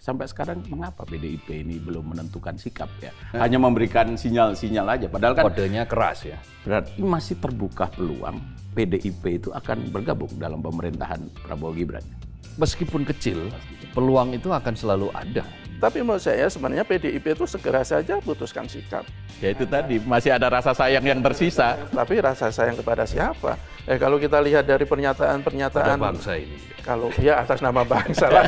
Sampai sekarang mengapa PDIP ini belum menentukan sikap ya? Hanya memberikan sinyal-sinyal aja. Padahal kan kodenya keras ya. berarti masih terbuka peluang PDIP itu akan bergabung dalam pemerintahan Prabowo Gibran. Meskipun kecil, peluang itu akan selalu ada. Tapi menurut saya sebenarnya PDIP itu segera saja putuskan sikap. Ya itu tadi, masih ada rasa sayang yang tersisa. Tapi rasa sayang kepada siapa? Kalau kita lihat dari pernyataan-pernyataan bangsa ini. Kalau ya atas nama bangsa lah.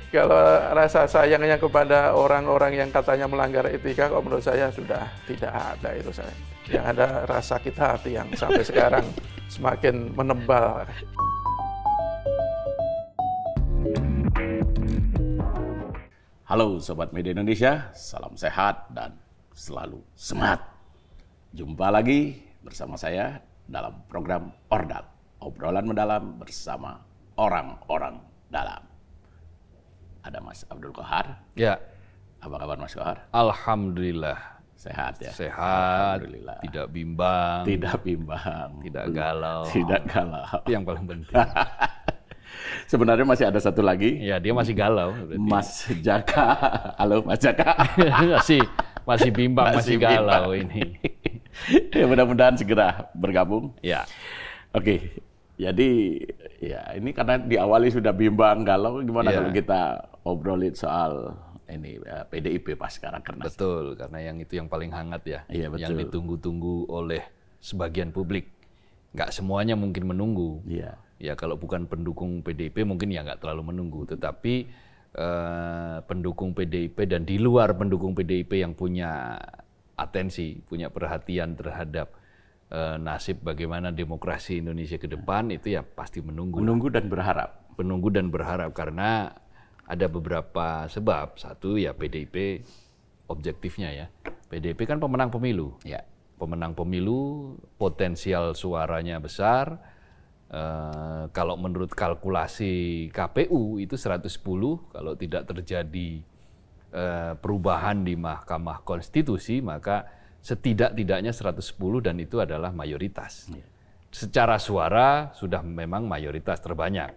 Kalau rasa sayangnya kepada orang-orang yang katanya melanggar etika, kok menurut saya sudah tidak ada itu saya. Yang ada rasa sakit hati yang sampai sekarang semakin menebal. Halo Sobat Media Indonesia, salam sehat dan selalu semangat. Jumpa lagi bersama saya dalam program Ordal, obrolan mendalam bersama orang-orang dalam. Ada Mas Abdul Qahar. Ya. Apa kabar Mas Qahar? Alhamdulillah. Sehat ya? Sehat, tidak bimbang. Tidak bimbang. Tidak galau. Tidak galau. Itu yang paling penting. Sebenarnya masih ada satu lagi. Ya, dia masih galau. Berarti. Mas Jaka. Halo Mas Jaka. masih bimbang, masih galau ini. Ya, mudah-mudahan segera bergabung. Ya. Oke. Jadi ya ini karena diawali sudah bimbang galau, gimana kalau kita obrolin soal ini PDIP pasca Rakernas. Betul, karena yang itu yang paling hangat ya. Iya, betul. Yang ditunggu-tunggu oleh sebagian publik. Nggak semuanya mungkin menunggu. Iya. Ya kalau bukan pendukung PDIP mungkin ya nggak terlalu menunggu, tetapi pendukung PDIP dan di luar pendukung PDIP yang punya atensi, punya perhatian terhadap nasib bagaimana demokrasi Indonesia ke depan itu ya pasti menunggu. Menunggu dan berharap. Menunggu dan berharap karena ada beberapa sebab. Satu ya PDIP objektifnya ya. PDIP kan pemenang pemilu. Ya. Pemenang pemilu, potensial suaranya besar. Kalau menurut kalkulasi KPU itu 110, kalau tidak terjadi perubahan di Mahkamah Konstitusi maka setidak-tidaknya 110 dan itu adalah mayoritas. Secara suara sudah memang mayoritas terbanyak,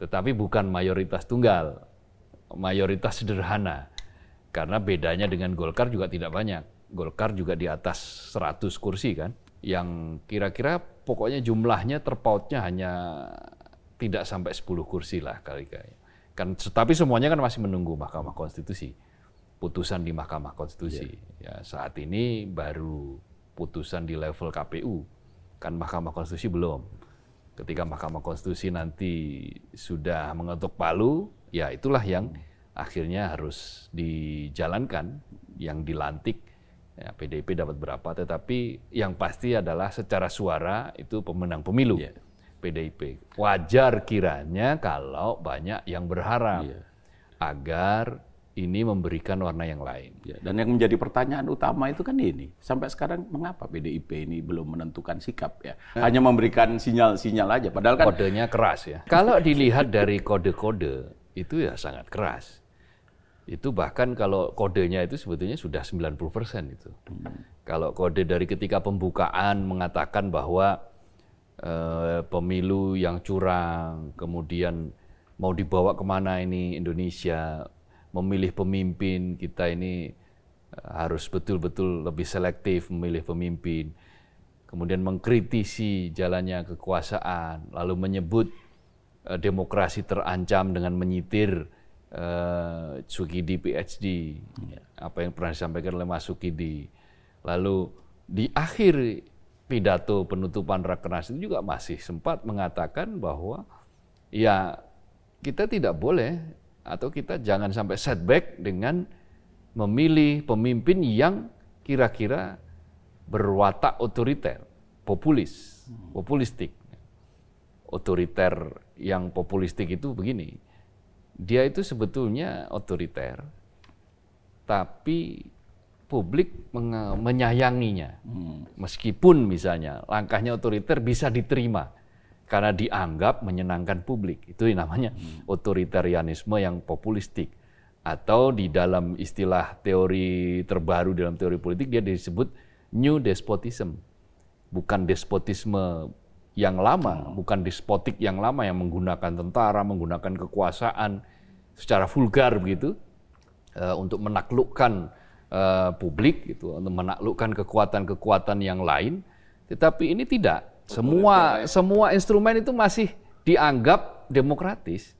tetapi bukan mayoritas tunggal, mayoritas sederhana. Karena bedanya dengan Golkar juga tidak banyak. Golkar juga di atas 100 kursi kan, yang kira-kira pokoknya jumlahnya terpautnya hanya tidak sampai 10 kursi lah kali-kali. Kan, tapi semuanya kan masih menunggu Mahkamah Konstitusi. Putusan di Mahkamah Konstitusi. Ya, saat ini baru putusan di level KPU. Kan Mahkamah Konstitusi belum. Ketika Mahkamah Konstitusi nanti sudah mengetuk palu, ya itulah yang akhirnya harus dijalankan, yang dilantik. Ya, PDIP dapat berapa, tetapi yang pasti adalah secara suara itu pemenang pemilu PDIP. Wajar kiranya kalau banyak yang berharap agar ini memberikan warna yang lain. Ya, dan yang menjadi pertanyaan utama itu kan ini, sampai sekarang mengapa PDIP ini belum menentukan sikap ya? Hanya memberikan sinyal-sinyal aja, padahal kan kodenya keras ya. Kalau dilihat dari kode-kode itu ya sangat keras. Itu bahkan kalau kodenya itu sebetulnya sudah 90% itu. Kalau kode dari ketika pembukaan mengatakan bahwa pemilu yang curang, kemudian mau dibawa kemana ini Indonesia, memilih pemimpin kita ini harus betul-betul lebih selektif memilih pemimpin, kemudian mengkritisi jalannya kekuasaan, lalu menyebut demokrasi terancam dengan menyitir Sukidi PhD, apa yang pernah disampaikan oleh Mas Sukidi. Lalu di akhir pidato penutupan Rakernas itu juga masih sempat mengatakan bahwa ya kita tidak boleh atau kita jangan sampai setback dengan memilih pemimpin yang kira-kira berwatak otoriter, populistik. Otoriter yang populistik itu begini. Dia itu sebetulnya otoriter, tapi publik menyayanginya. Meskipun misalnya langkahnya otoriter bisa diterima, karena dianggap menyenangkan publik. Itu namanya otoritarianisme yang populistik. Atau di dalam istilah teori terbaru dalam teori politik, dia disebut new despotism. Bukan despotisme yang lama, bukan despotik yang lama yang menggunakan tentara, menggunakan kekuasaan secara vulgar begitu untuk menaklukkan publik, gitu, untuk menaklukkan kekuatan-kekuatan yang lain. Tetapi ini tidak. Semua instrumen itu masih dianggap demokratis.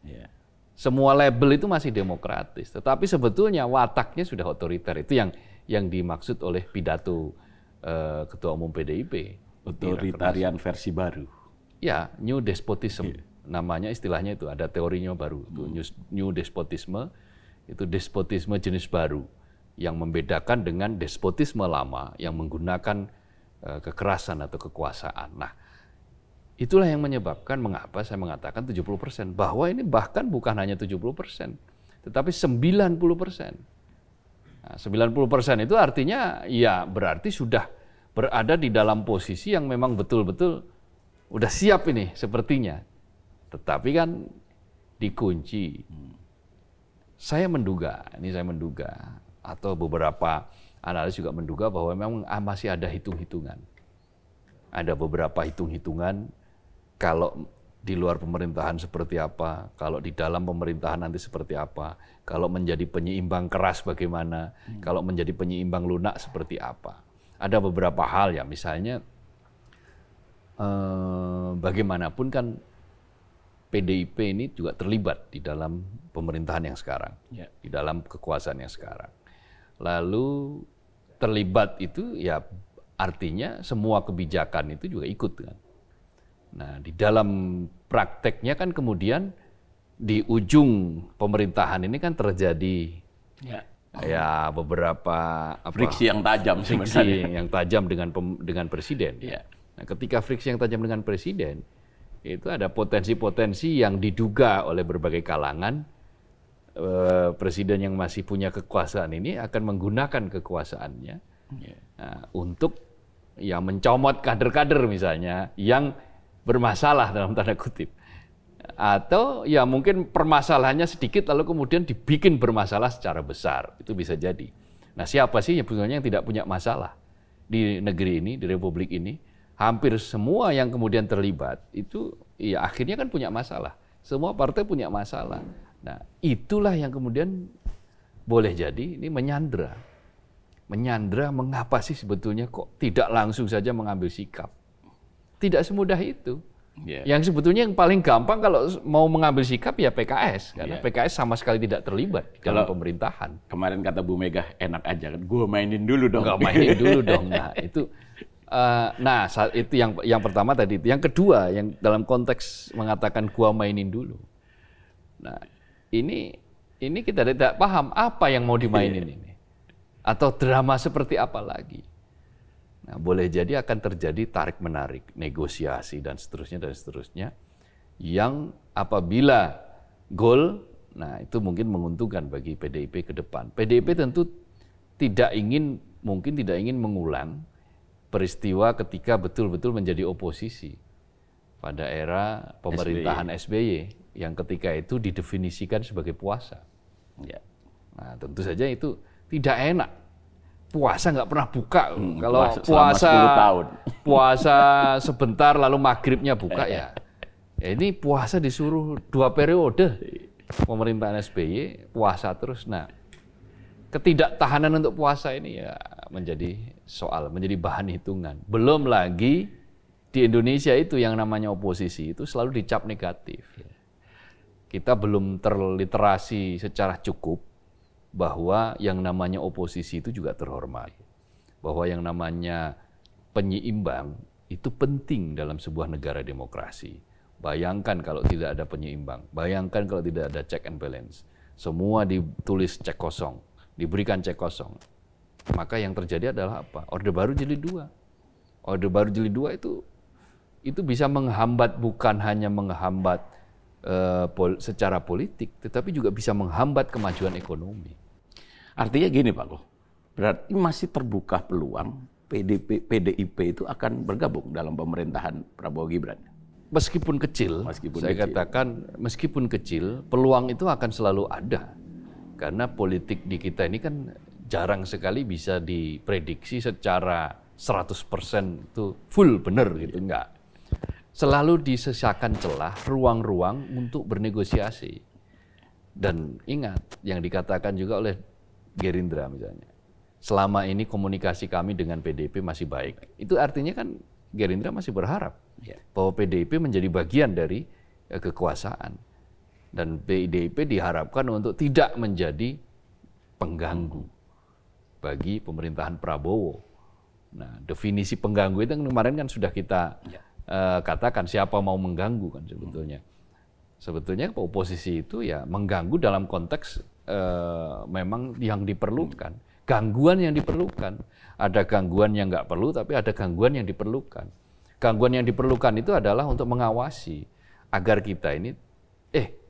Semua label itu masih demokratis. Tetapi sebetulnya wataknya sudah otoriter. Itu yang dimaksud oleh pidato Ketua Umum PDIP. Otoritarian versi baru. Ya, new despotism. Namanya istilahnya itu, ada teorinya baru. Itu new despotisme, itu despotisme jenis baru. Yang membedakan dengan despotisme lama yang menggunakan kekerasan atau kekuasaan. Nah, itulah yang menyebabkan mengapa saya mengatakan 70%. Bahwa ini bahkan bukan hanya 70%, tetapi 90%. Nah, 90% itu artinya ya berarti sudah berada di dalam posisi yang memang betul-betul udah siap ini sepertinya. Tetapi kan dikunci. Saya menduga atau beberapa analis juga menduga bahwa memang masih ada hitung-hitungan. Ada beberapa hitung-hitungan kalau di luar pemerintahan seperti apa, kalau di dalam pemerintahan nanti seperti apa, kalau menjadi penyeimbang keras bagaimana, kalau menjadi penyeimbang lunak seperti apa. Ada beberapa hal ya, misalnya bagaimanapun kan PDIP ini juga terlibat di dalam pemerintahan yang sekarang, di dalam kekuasaan yang sekarang. Lalu terlibat itu ya artinya semua kebijakan itu juga ikut kan. Nah, di dalam prakteknya kan kemudian di ujung pemerintahan ini kan terjadi ya beberapa friksi yang tajam dengan presiden. Nah, ketika friksi yang tajam dengan presiden, itu ada potensi-potensi yang diduga oleh berbagai kalangan presiden yang masih punya kekuasaan ini akan menggunakan kekuasaannya untuk ya mencomot kader-kader misalnya yang bermasalah dalam tanda kutip. Atau ya mungkin permasalahannya sedikit lalu kemudian dibikin bermasalah secara besar. Itu bisa jadi. Nah, siapa sih yang tidak punya masalah di negeri ini, di republik ini? Hampir semua yang kemudian terlibat itu ya akhirnya kan punya masalah. Semua partai punya masalah. Nah, itulah yang kemudian boleh jadi ini menyandra. Menyandra mengapa sih sebetulnya kok tidak langsung saja mengambil sikap. Tidak semudah itu. Yang sebetulnya yang paling gampang kalau mau mengambil sikap ya PKS, karena PKS sama sekali tidak terlibat dalam pemerintahan. Kemarin kata Bu Mega enak aja kan, gue mainin dulu dong. Nggak mainin dulu dong. Nah itu, itu yang pertama tadi. Yang kedua yang dalam konteks mengatakan gua mainin dulu. Nah ini kita tidak paham apa yang mau dimainin ini, atau drama seperti apa lagi. Nah, boleh jadi akan terjadi tarik-menarik, negosiasi, dan seterusnya, yang apabila goal, nah itu mungkin menguntungkan bagi PDIP ke depan. PDIP tentu mungkin tidak ingin mengulang peristiwa ketika betul-betul menjadi oposisi pada era pemerintahan SBY, yang ketika itu didefinisikan sebagai puasa. Nah, tentu saja itu tidak enak. Puasa nggak pernah buka. Kalau puasa sebentar lalu maghribnya buka ya ini puasa disuruh 2 periode pemerintahan SBY puasa terus. Nah, ketidaktahanan untuk puasa ini ya menjadi bahan hitungan. Belum lagi di Indonesia itu yang namanya oposisi itu selalu dicap negatif. Kita belum terliterasi secara cukup bahwa yang namanya oposisi itu juga terhormat. Bahwa yang namanya penyeimbang itu penting dalam sebuah negara demokrasi. Bayangkan kalau tidak ada penyeimbang, bayangkan kalau tidak ada check and balance. Semua ditulis cek kosong, diberikan cek kosong. Maka yang terjadi adalah apa? Orde Baru Jilid 2. Orde Baru Jilid 2 itu bisa menghambat, bukan hanya menghambat secara politik, tetapi juga bisa menghambat kemajuan ekonomi. Artinya gini Pak Koh, berarti masih terbuka peluang PDIP itu akan bergabung dalam pemerintahan Prabowo Gibran. Meskipun kecil, katakan meskipun kecil, peluang itu akan selalu ada. Karena politik di kita ini kan jarang sekali bisa diprediksi secara 100% itu full benar gitu, enggak. selalu disisakan celah, ruang-ruang untuk bernegosiasi. Dan ingat, yang dikatakan juga oleh Gerindra misalnya, selama ini komunikasi kami dengan PDIP masih baik. Itu artinya kan Gerindra masih berharap bahwa PDIP menjadi bagian dari kekuasaan. Dan PDIP diharapkan untuk tidak menjadi pengganggu bagi pemerintahan Prabowo. Nah, definisi pengganggu itu kemarin kan sudah kita katakan, siapa mau mengganggu kan sebetulnya. Sebetulnya oposisi itu ya mengganggu dalam konteks memang yang diperlukan. Gangguan yang diperlukan. Ada gangguan yang nggak perlu, tapi ada gangguan yang diperlukan. Gangguan yang diperlukan itu adalah untuk mengawasi agar kita ini,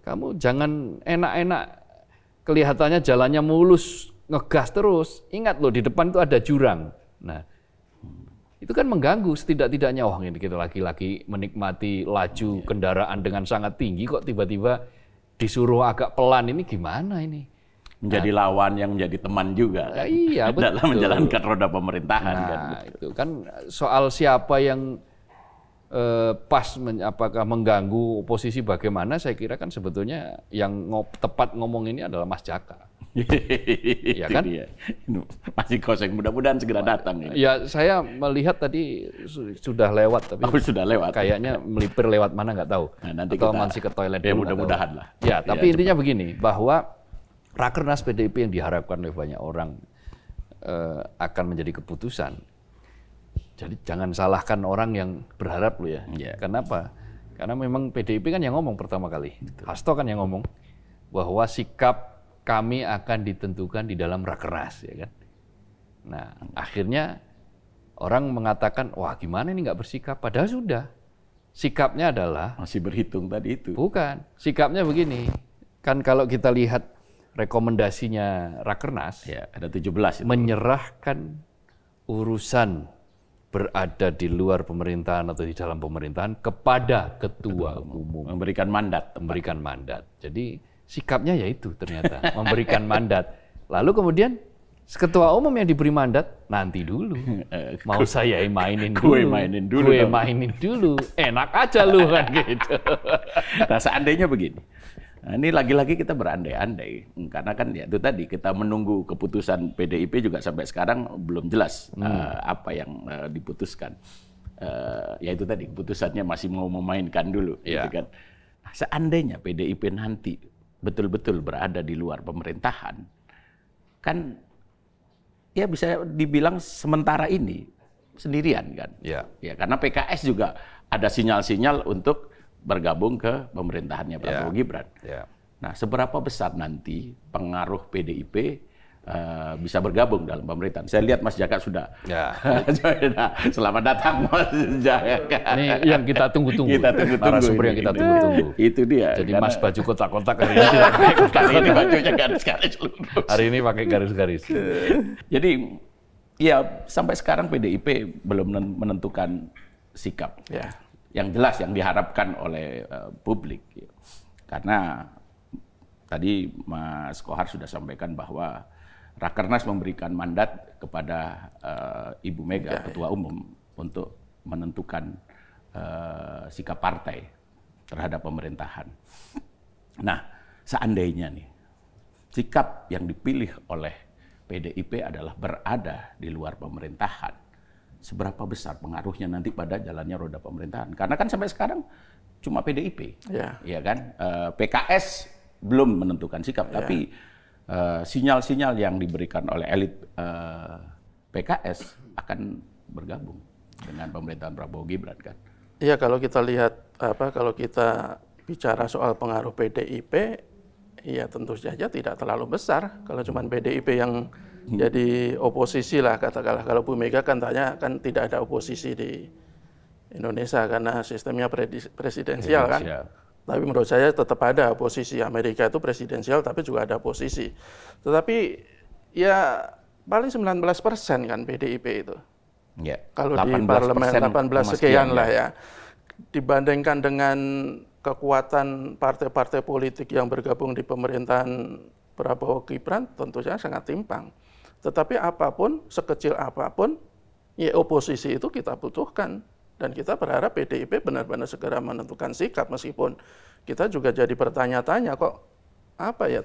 kamu jangan enak-enak, kelihatannya jalannya mulus, ngegas terus. Ingat loh, di depan itu ada jurang. Nah, itu kan mengganggu setidak-tidaknya. Wah, ini kita lagi-lagi menikmati laju kendaraan dengan sangat tinggi, kok tiba-tiba disuruh agak pelan, ini gimana ini? Menjadi lawan yang menjadi teman juga kan? Iya, betul. Dalam menjalankan roda pemerintahan. Nah, kan? itu kan soal siapa yang apakah mengganggu oposisi bagaimana, saya kira kan sebetulnya yang tepat ngomong ini adalah Mas Jaka. Ya kan? Dia. Masih kosong, mudah-mudahan segera datang. Ini. Ya, saya melihat tadi sudah lewat, tapi sudah lewat. Kayaknya melipir lewat mana nggak tahu. Nah, nanti atau kita, masih ke toilet ya, dulu. mudah-mudahan lah. Ya, tapi intinya begini, bahwa Rakernas PDIP yang diharapkan oleh banyak orang akan menjadi keputusan. Jadi jangan salahkan orang yang berharap loh ya. Kenapa? Karena memang PDIP kan yang ngomong pertama kali. Hasto kan yang ngomong bahwa sikap kami akan ditentukan di dalam Rakernas, ya kan. Nah, akhirnya orang mengatakan, wah gimana ini nggak bersikap? Padahal sudah. Sikapnya adalah masih berhitung tadi itu. Bukan. Sikapnya begini. Kan kalau kita lihat rekomendasinya Rakernas, ya, ada 17 itu. Menyerahkan urusan berada di luar pemerintahan atau di dalam pemerintahan kepada ketua umum. Memberikan mandat. Memberikan mandat. Jadi sikapnya yaitu ternyata memberikan mandat. Lalu kemudian ketua umum yang diberi mandat, nanti dulu. Mau saya mainin dulu. Gue mainin dulu. Enak aja lu kan gitu. Nah, seandainya begini. Nah, ini lagi-lagi kita berandai-andai. Karena kan ya itu tadi, kita menunggu keputusan PDIP juga sampai sekarang belum jelas apa yang diputuskan. Ya itu tadi, keputusannya masih mau memainkan dulu. Gitu kan. Nah, seandainya PDIP nanti betul-betul berada di luar pemerintahan, kan ya bisa dibilang sementara ini sendirian kan. Ya, karena PKS juga ada sinyal-sinyal untuk bergabung ke pemerintahannya Prabowo Gibran. Nah, seberapa besar nanti pengaruh PDIP bisa bergabung dalam pemerintahan? Saya lihat Mas Jaka sudah. Nah, selamat datang Mas Jaka. Ini yang kita tunggu-tunggu. Narasumber yang kita tunggu-tunggu. Itu dia. Jadi karena Mas baju kotak-kotak hari ini tidak pakai kotak-kotak. Hari ini bajunya garis-garis lurus. Hari ini pakai garis-garis. Jadi ya sampai sekarang PDIP belum menentukan sikap. Yang jelas yang diharapkan oleh publik. Karena tadi Mas Kohar sudah sampaikan bahwa Rakernas memberikan mandat kepada Ibu Mega, Ketua Umum, untuk menentukan sikap partai terhadap pemerintahan. Nah, seandainya nih, sikap yang dipilih oleh PDIP adalah berada di luar pemerintahan, seberapa besar pengaruhnya nanti pada jalannya roda pemerintahan? Karena kan sampai sekarang cuma PDIP, ya kan? PKS belum menentukan sikap, tapi sinyal-sinyal yang diberikan oleh elit PKS akan bergabung dengan pemerintahan Prabowo Gibran kan? Iya, kalau kita lihat kalau kita bicara soal pengaruh PDIP, ya tentu saja tidak terlalu besar. Kalau cuma PDIP yang jadi oposisi lah katakanlah. Kalau Bu Mega kan tanya kan tidak ada oposisi di Indonesia karena sistemnya presidensial kan. Tapi menurut saya tetap ada oposisi. Amerika itu presidensial tapi juga ada oposisi. Tetapi ya paling 19% kan PDIP itu. Kalau di parlemen 18 sekian lah ya. Dibandingkan dengan kekuatan partai-partai politik yang bergabung di pemerintahan Prabowo Gibran tentu saja sangat timpang. Tetapi apapun, sekecil apapun, ya oposisi itu kita butuhkan. Dan kita berharap PDIP benar-benar segera menentukan sikap, meskipun kita juga jadi bertanya-tanya kok apa ya,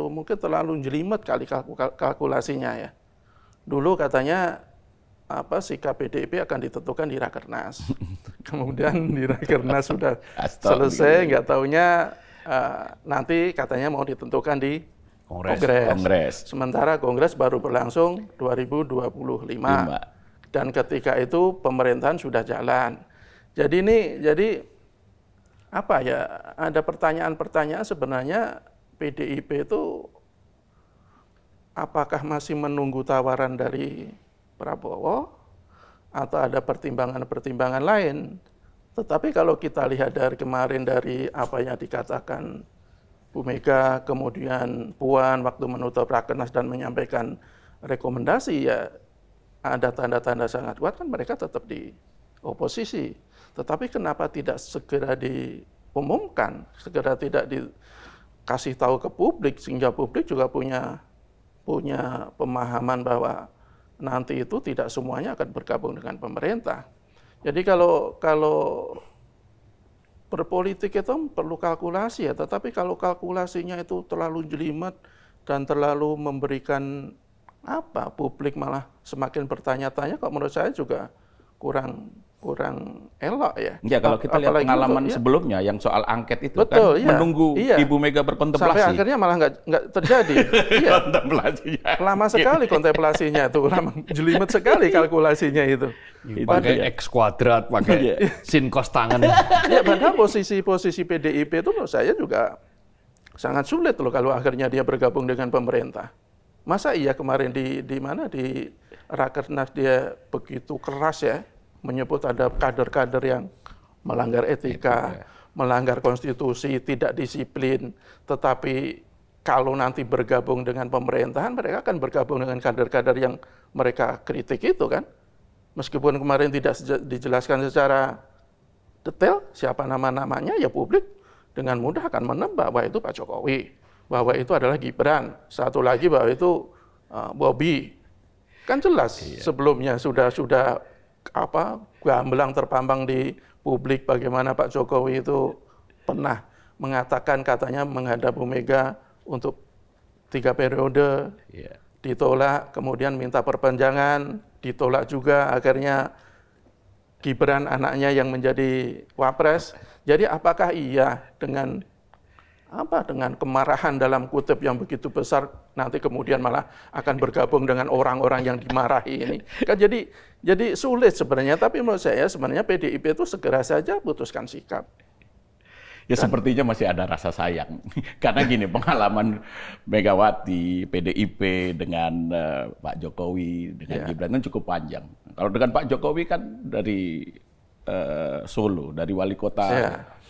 mungkin terlalu jelimet kali kalkulasinya ya. Dulu katanya sikap PDIP akan ditentukan di Rakernas. Kemudian di Rakernas sudah selesai, nggak taunya nanti katanya mau ditentukan di Kongres. Sementara Kongres baru berlangsung 2025. Dan ketika itu pemerintahan sudah jalan. Jadi apa ya, ada pertanyaan-pertanyaan sebenarnya PDIP itu apakah masih menunggu tawaran dari Prabowo atau ada pertimbangan-pertimbangan lain. Tetapi kalau kita lihat dari kemarin, dari apa yang dikatakan Bu Mega, kemudian Puan waktu menutup Rakernas dan menyampaikan rekomendasi, ya ada tanda-tanda sangat kuat kan mereka tetap di oposisi. Tetapi kenapa tidak segera diumumkan, segera tidak dikasih tahu ke publik, sehingga publik juga punya pemahaman bahwa nanti itu tidak semuanya akan bergabung dengan pemerintah. Jadi kalau berpolitik itu perlu kalkulasi ya, tetapi kalau kalkulasinya itu terlalu jelimet dan terlalu memberikan publik malah semakin bertanya-tanya, kok menurut saya juga kurang elok ya. Ya, kalau kita lihat pengalaman sebelumnya yang soal angket itu, betul, kan menunggu Ibu Mega berkontemplasi. Sampai akhirnya malah nggak terjadi. Kontemplasinya. Lama sekali kontemplasinya itu, jelimet sekali kalkulasinya itu. Pakai X kuadrat, pakai sin cos tangan. Ya, padahal posisi PDIP itu menurut saya juga sangat sulit loh kalau akhirnya dia bergabung dengan pemerintah. Masa iya kemarin di Rakernas dia begitu keras ya, menyebut ada kader-kader yang melanggar etika, melanggar konstitusi, tidak disiplin. Tetapi kalau nanti bergabung dengan pemerintahan, mereka akan bergabung dengan kader-kader yang mereka kritik itu kan. Meskipun kemarin tidak dijelaskan secara detail siapa nama-namanya, ya publik dengan mudah akan menebak bahwa itu Pak Jokowi, bahwa itu adalah Gibran, satu lagi bahwa itu Bobi. Kan jelas sebelumnya sudah gamblang terpampang di publik bagaimana Pak Jokowi itu pernah mengatakan katanya menghadap Bu Mega untuk 3 periode, ditolak, kemudian minta perpanjangan, ditolak juga, akhirnya Gibran anaknya yang menjadi wapres. Jadi apakah iya dengan kemarahan dalam kutip yang begitu besar nanti kemudian malah akan bergabung dengan orang-orang yang dimarahi ini. Kan jadi sulit sebenarnya, tapi menurut saya sebenarnya PDIP itu segera saja putuskan sikap. Ya sepertinya masih ada rasa sayang. Karena gini, pengalaman Megawati, PDIP dengan Pak Jokowi, dengan Gibran kan cukup panjang. Kalau dengan Pak Jokowi kan dari Solo, dari wali kota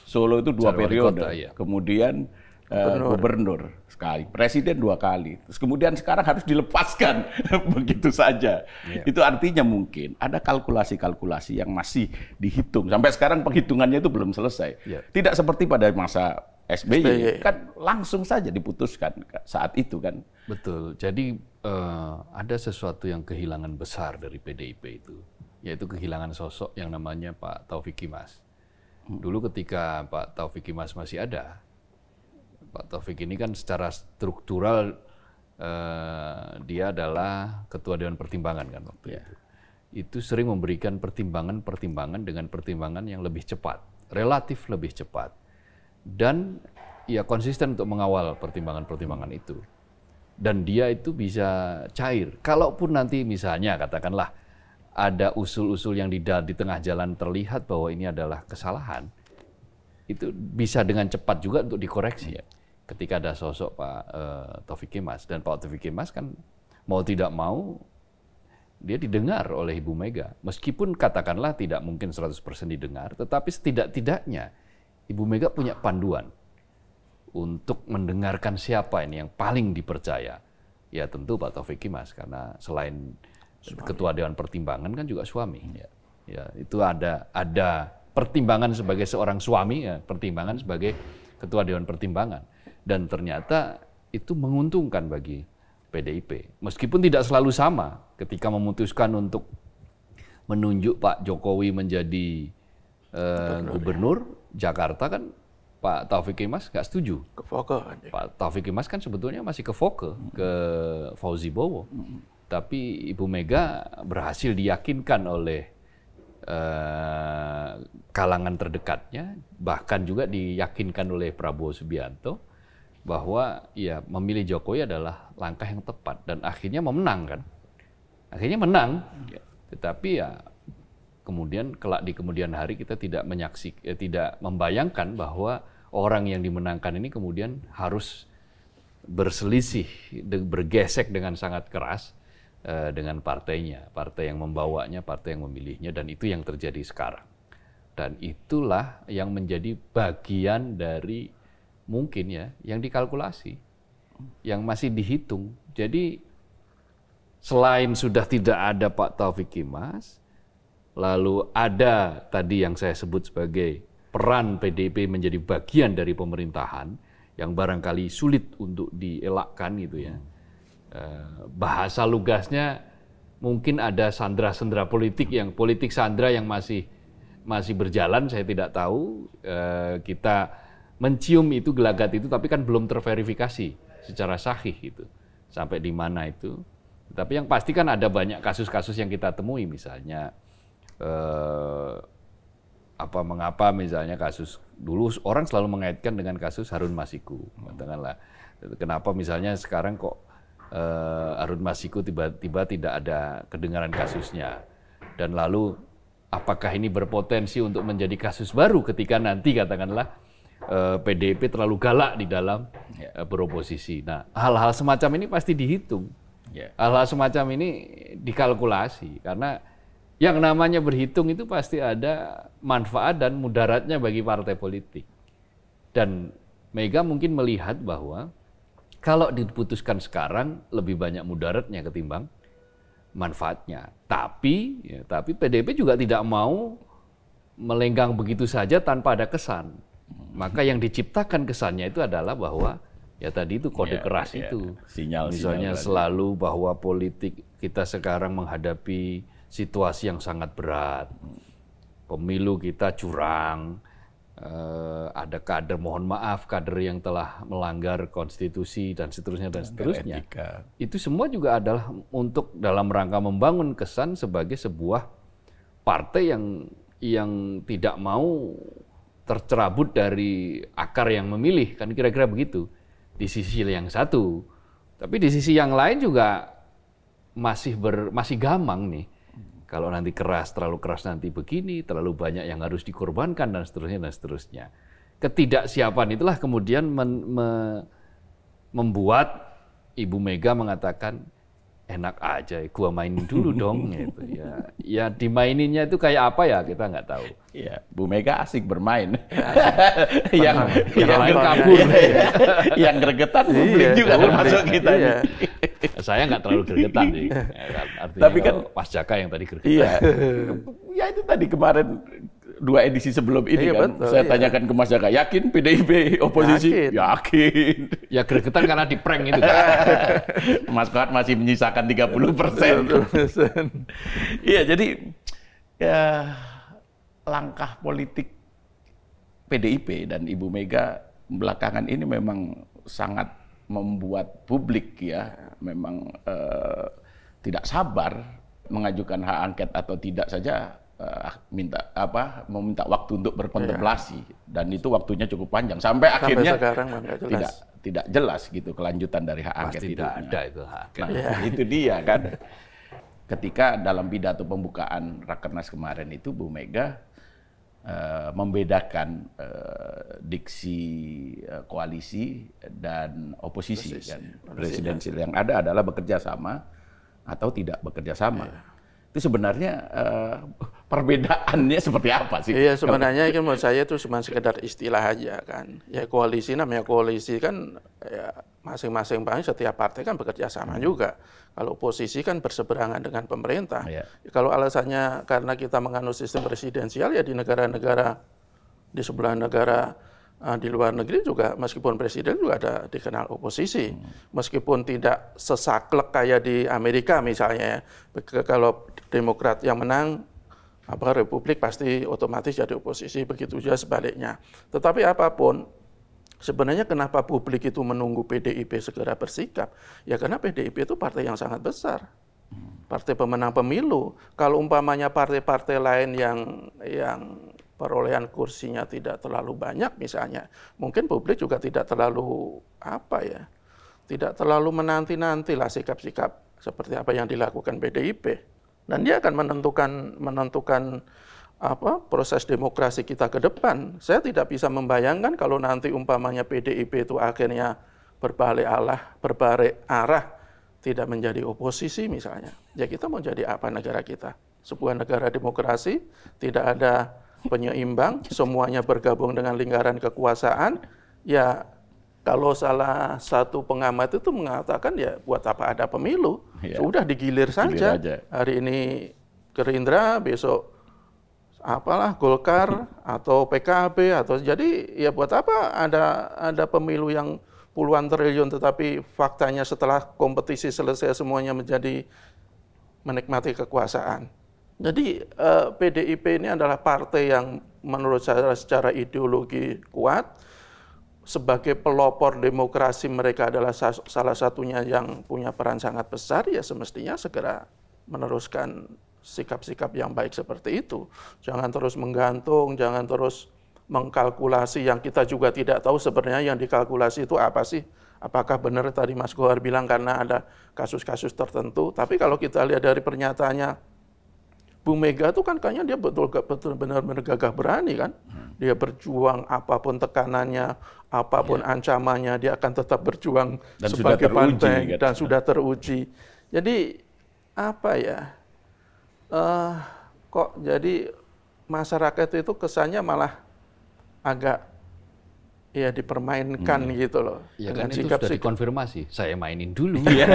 Solo itu 2 periode, kemudian gubernur sekali, presiden 2 kali, terus kemudian sekarang harus dilepaskan begitu saja. Itu artinya mungkin ada kalkulasi-kalkulasi yang masih dihitung. Sampai sekarang penghitungannya itu belum selesai. Tidak seperti pada masa SBY, kan langsung saja diputuskan saat itu kan. Betul, jadi ada sesuatu yang kehilangan besar dari PDIP itu, yaitu kehilangan sosok yang namanya Pak Taufik Kimas. Dulu ketika Pak Taufik Kimas masih ada, Pak Taufik ini kan secara struktural dia adalah Ketua Dewan Pertimbangan kan waktu itu. Itu sering memberikan pertimbangan-pertimbangan dengan pertimbangan yang lebih cepat, relatif lebih cepat. Dan ya konsisten untuk mengawal pertimbangan-pertimbangan itu. Dan dia itu bisa cair. Kalaupun nanti misalnya katakanlah ada usul-usul yang di tengah jalan terlihat bahwa ini adalah kesalahan, itu bisa dengan cepat juga untuk dikoreksi ya. Ketika ada sosok Pak Taufik Kimas, dan Pak Taufik Kimas kan mau tidak mau dia didengar oleh Ibu Mega. Meskipun katakanlah tidak mungkin 100% didengar, tetapi setidak-tidaknya Ibu Mega punya panduan untuk mendengarkan siapa ini yang paling dipercaya. Ya tentu Pak Taufik Kimas, karena selain Ketua Dewan Pertimbangan kan juga suami. Ya, itu ada pertimbangan sebagai seorang suami, ya, pertimbangan sebagai Ketua Dewan Pertimbangan. Dan ternyata itu menguntungkan bagi PDIP. Meskipun tidak selalu sama ketika memutuskan untuk menunjuk Pak Jokowi menjadi gubernur Jakarta kan Pak Taufik Kemas nggak setuju. Ke Foke aja. Pak Taufik Kemas kan sebetulnya masih ke Foke, ke Fauzi Bowo. Tapi Ibu Mega berhasil diyakinkan oleh kalangan terdekatnya, bahkan juga diyakinkan oleh Prabowo Subianto, bahwa ya memilih Jokowi adalah langkah yang tepat. Dan akhirnya memenang kan. Akhirnya menang. Tetapi ya kemudian kelak di kemudian hari kita tidak tidak membayangkan bahwa orang yang dimenangkan ini kemudian harus berselisih, bergesek dengan sangat keras dengan partainya, partai yang membawanya, partai yang memilihnya, dan itu yang terjadi sekarang. Dan itulah yang menjadi bagian dari mungkin ya yang dikalkulasi, yang masih dihitung. Jadi selain sudah tidak ada Pak Taufik Kemas, lalu ada tadi yang saya sebut sebagai peran PDIP menjadi bagian dari pemerintahan yang barangkali sulit untuk dielakkan gitu ya. Bahasa lugasnya mungkin ada sandra-sandra politik sandra yang masih berjalan, saya tidak tahu. Kita mencium itu, gelagat itu, tapi kan belum terverifikasi secara sahih itu. Sampai di mana itu. Tapi yang pasti kan ada banyak kasus-kasus yang kita temui, misalnya mengapa misalnya kasus dulu orang selalu mengaitkan dengan kasus Harun Masiku, katakanlah. Kenapa misalnya sekarang kok Harun Masiku tiba-tiba tidak ada kedengaran kasusnya, dan lalu apakah ini berpotensi untuk menjadi kasus baru ketika nanti katakanlah PDIP terlalu galak di dalam beroposisi. Nah, hal-hal semacam ini pasti dihitung, hal-hal semacam ini dikalkulasi, karena yang namanya berhitung itu pasti ada manfaat dan mudaratnya bagi partai politik. Dan Mega mungkin melihat bahwa kalau diputuskan sekarang lebih banyak mudaratnya ketimbang manfaatnya. Tapi PDIP juga tidak mau melenggang begitu saja tanpa ada kesan. Maka yang diciptakan kesannya itu adalah bahwa ya tadi itu kode keras itu. Misalnya selalu bahwa politik kita sekarang menghadapi situasi yang sangat berat. Pemilu kita curang. Ada kader, mohon maaf, kader yang telah melanggar konstitusi dan seterusnya dan seterusnya. Itu semua juga adalah untuk dalam rangka membangun kesan sebagai sebuah partai yang tidak mau tercerabut dari akar yang memilih, kan kira-kira begitu. Di sisi yang satu, tapi di sisi yang lain juga masih gamang nih. Kalau nanti terlalu keras nanti begini, terlalu banyak yang harus dikorbankan dan seterusnya dan seterusnya. Ketidaksiapan itulah kemudian membuat Ibu Mega mengatakan enak aja, gua mainin dulu dong gitu. Ya dimaininnya itu kayak apa ya kita nggak tahu. Iya, Bu Mega asik bermain. yang lain kabur. Yang gregetan publik juga termasuk kita. Iya. Saya nggak terlalu gregetan sih. Artinya tapi kan Mas Jaka yang tadi gregetan. Iya. Ya itu tadi kemarin 2 edisi sebelum ini kan betul, saya tanyakan ke Mas Jaka, yakin PDIP oposisi? Yakin. Ya gregetan karena di prank itu kan. Mas Fuad masih menyisakan 30%. Iya, jadi ya langkah politik PDIP dan Ibu Mega belakangan ini memang sangat membuat publik ya memang tidak sabar mengajukan hak angket atau tidak saja meminta waktu untuk berkontemplasi dan itu waktunya cukup panjang sampai akhirnya sekarang tidak jelas gitu kelanjutan dari hak angket itu. Tidak ada itu hak angket. Nah, itu dia kan. Ketika dalam pidato pembukaan Rakernas kemarin itu Bu Mega membedakan diksi koalisi dan oposisi kan. Presidensial yang ada adalah bekerja sama atau tidak bekerja sama. Itu sebenarnya perbedaannya seperti apa sih? Iya, sebenarnya kan menurut saya itu cuma sekedar istilah aja kan. Ya koalisi, namanya koalisi kan ya masing-masing setiap partai kan bekerja sama juga. Kalau oposisi kan berseberangan dengan pemerintah. Ya, kalau alasannya karena kita menganut sistem presidensial ya di negara-negara di sebelah negara di luar negeri juga meskipun presiden juga ada dikenal oposisi. Meskipun tidak sesaklek kayak di Amerika misalnya ya. Kalau Demokrat yang menang Republik pasti otomatis jadi oposisi, begitu juga sebaliknya. Tetapi apapun, sebenarnya kenapa publik itu menunggu PDIP segera bersikap? Ya karena PDIP itu partai yang sangat besar, partai pemenang pemilu. Kalau umpamanya partai-partai lain yang perolehan kursinya tidak terlalu banyak misalnya, mungkin publik juga tidak terlalu tidak terlalu menanti-nantilah sikap-sikap seperti apa yang dilakukan PDIP. Dan dia akan menentukan proses demokrasi kita ke depan. Saya tidak bisa membayangkan kalau nanti umpamanya PDIP itu akhirnya berbalik arah tidak menjadi oposisi misalnya. Ya kita mau jadi apa negara kita? Sebuah negara demokrasi, tidak ada penyeimbang, semuanya bergabung dengan lingkaran kekuasaan. Ya kalau salah satu pengamat itu mengatakan ya buat apa ada pemilu? Ya. Sudah digilir saja. Hari ini Gerindra, besok Golkar atau PKB atau jadi ya buat apa ada pemilu yang puluhan triliun tetapi faktanya setelah kompetisi selesai semuanya menjadi menikmati kekuasaan. Jadi PDIP ini adalah partai yang menurut saya secara ideologi kuat. Sebagai pelopor demokrasi mereka adalah salah satunya yang punya peran sangat besar, ya semestinya segera meneruskan sikap-sikap yang baik seperti itu. Jangan terus menggantung, jangan terus mengkalkulasi yang kita juga tidak tahu sebenarnya yang dikalkulasi itu apa sih. Apakah benar tadi Mas Gohar bilang karena ada kasus-kasus tertentu, tapi kalau kita lihat dari pernyataannya Bu Mega itu kan kayaknya dia betul benar-benar gagah berani kan. Dia berjuang apapun tekanannya, apapun ancamannya, dia akan tetap berjuang dan sebagai banteng dan sudah teruji. Jadi kok jadi masyarakat itu kesannya malah agak dipermainkan gitu loh. Ya kan itu sudah dikonfirmasi. Saya mainin dulu. Iya.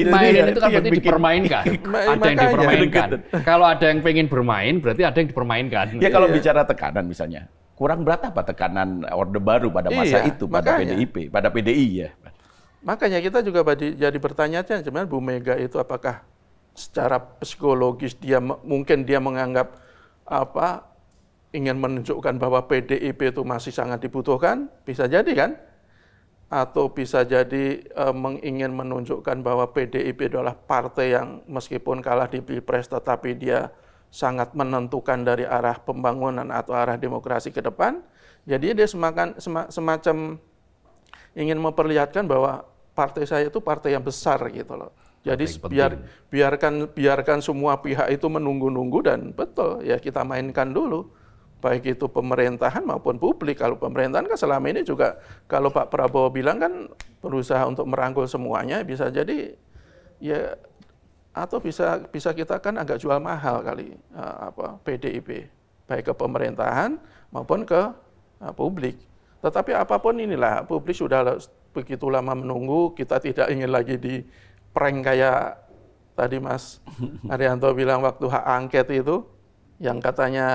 Mainin itu kan berarti dipermainkan. Ada yang dipermainkan. Kalau ada yang pengen bermain, berarti ada yang dipermainkan. Ya kalau bicara tekanan misalnya, kurang berat apa tekanan Orde Baru pada masa itu, pada PDIP, pada PDI ya. Makanya kita juga jadi bertanya-tanya, sebenarnya Bu Mega itu apakah secara psikologis mungkin dia menganggap ingin menunjukkan bahwa PDIP itu masih sangat dibutuhkan, bisa jadi kan? Atau bisa jadi ingin menunjukkan bahwa PDIP adalah partai yang meskipun kalah di Pilpres tetapi dia sangat menentukan dari arah pembangunan atau arah demokrasi ke depan. Jadi dia semacam ingin memperlihatkan bahwa partai saya itu partai yang besar gitu loh. Jadi biarkan semua pihak itu menunggu-nunggu dan betul ya kita mainkan dulu. Baik itu pemerintahan maupun publik. Kalau pemerintahan kan selama ini juga kalau Pak Prabowo bilang kan berusaha untuk merangkul semuanya, bisa jadi ya atau bisa kita kan agak jual mahal kali PDIP baik ke pemerintahan maupun ke publik. Tetapi apapun inilah publik sudah begitu lama menunggu, kita tidak ingin lagi di prank kayak tadi Mas Arianto bilang waktu hak angket itu. Yang katanya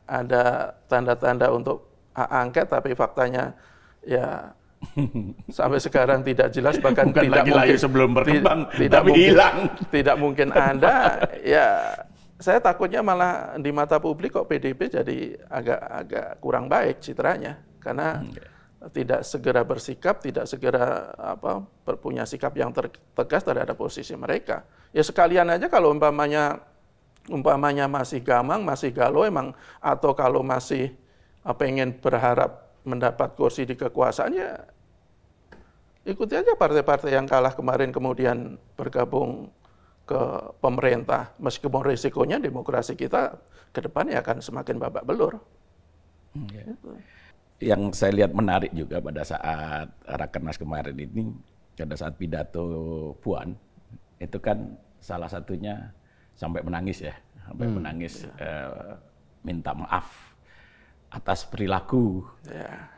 ada tanda-tanda untuk hak angket, tapi faktanya ya sampai sekarang tidak jelas, bahkan bukan tidak mungkin sebelum berkembang, tapi mungkin, hilang. Tidak mungkin ada. Ya, saya takutnya malah di mata publik kok PDIP jadi agak kurang baik citranya, karena tidak segera bersikap, tidak segera punya sikap yang tegas terhadap posisi mereka. Ya sekalian aja kalau umpamanya masih gamang, masih galau emang, atau kalau masih pengen berharap mendapat kursi di kekuasaan, ya ikuti aja partai-partai yang kalah kemarin kemudian bergabung ke pemerintah. Meskipun risikonya demokrasi kita ke depan ya akan semakin babak belur. Gitu. Yang saya lihat menarik juga pada saat Rakernas kemarin ini, pada saat pidato Puan, itu kan salah satunya sampai menangis ya, minta maaf atas perilaku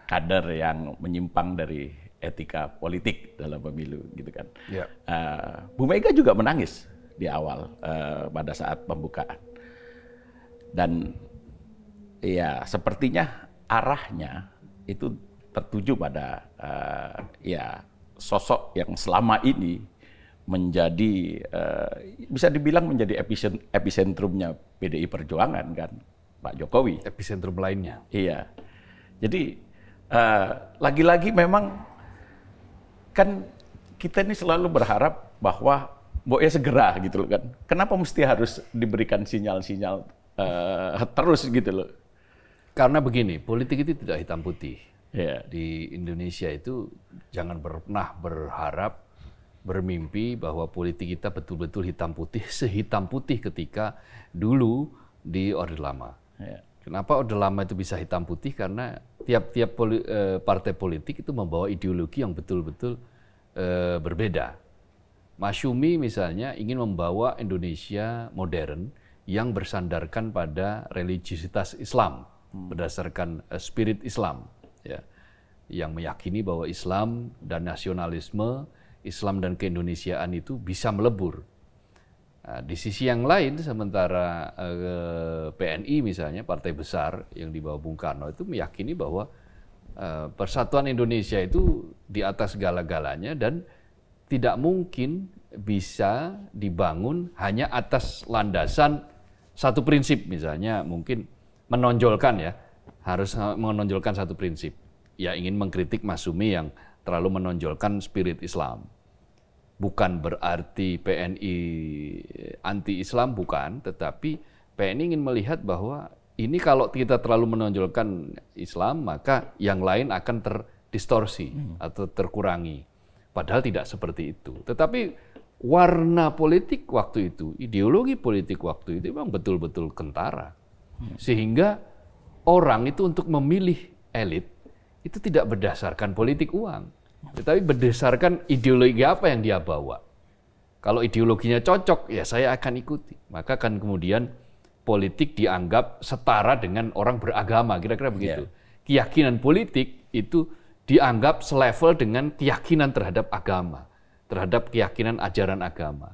kader yang menyimpang dari etika politik dalam pemilu, gitu kan. Bu Mega juga menangis di awal pada saat pembukaan, dan ya sepertinya arahnya itu tertuju pada sosok yang selama ini menjadi bisa dibilang menjadi episentrumnya PDI Perjuangan kan, Pak Jokowi. Epicentrum lainnya. Iya. Jadi lagi-lagi memang kan kita ini selalu berharap bahwa ya segera gitu loh kan. Kenapa mesti harus diberikan sinyal-sinyal terus gitu loh? Karena begini, politik itu tidak hitam putih. Yeah. Di Indonesia itu jangan pernah berharap, bermimpi bahwa politik kita betul-betul hitam putih, sehitam putih ketika dulu di Orde Lama. Yeah. Kenapa Orde Lama itu bisa hitam putih? Karena tiap-tiap partai politik itu membawa ideologi yang betul-betul berbeda. Masyumi misalnya ingin membawa Indonesia modern yang bersandarkan pada religiusitas Islam, berdasarkan spirit Islam, ya, yang meyakini bahwa Islam dan nasionalisme, Islam dan keindonesiaan itu bisa melebur. Nah, di sisi yang lain, sementara PNI misalnya, partai besar yang di bawah Bung Karno itu meyakini bahwa persatuan Indonesia itu di atas segala-galanya dan tidak mungkin bisa dibangun hanya atas landasan satu prinsip, misalnya mungkin menonjolkan ya, harus menonjolkan satu prinsip. Ya ingin mengkritik Masyumi yang terlalu menonjolkan spirit Islam. Bukan berarti PNI anti-Islam, bukan, tetapi PNI ingin melihat bahwa ini kalau kita terlalu menonjolkan Islam, maka yang lain akan terdistorsi atau terkurangi. Padahal tidak seperti itu. Tetapi warna politik waktu itu, ideologi politik waktu itu memang betul-betul kentara. Sehingga orang itu untuk memilih elit itu tidak berdasarkan politik uang, tetapi berdasarkan ideologi apa yang dia bawa. Kalau ideologinya cocok, ya saya akan ikuti. Maka kan kemudian politik dianggap setara dengan orang beragama, kira-kira begitu. Keyakinan politik itu dianggap selevel dengan keyakinan terhadap agama, terhadap keyakinan ajaran agama.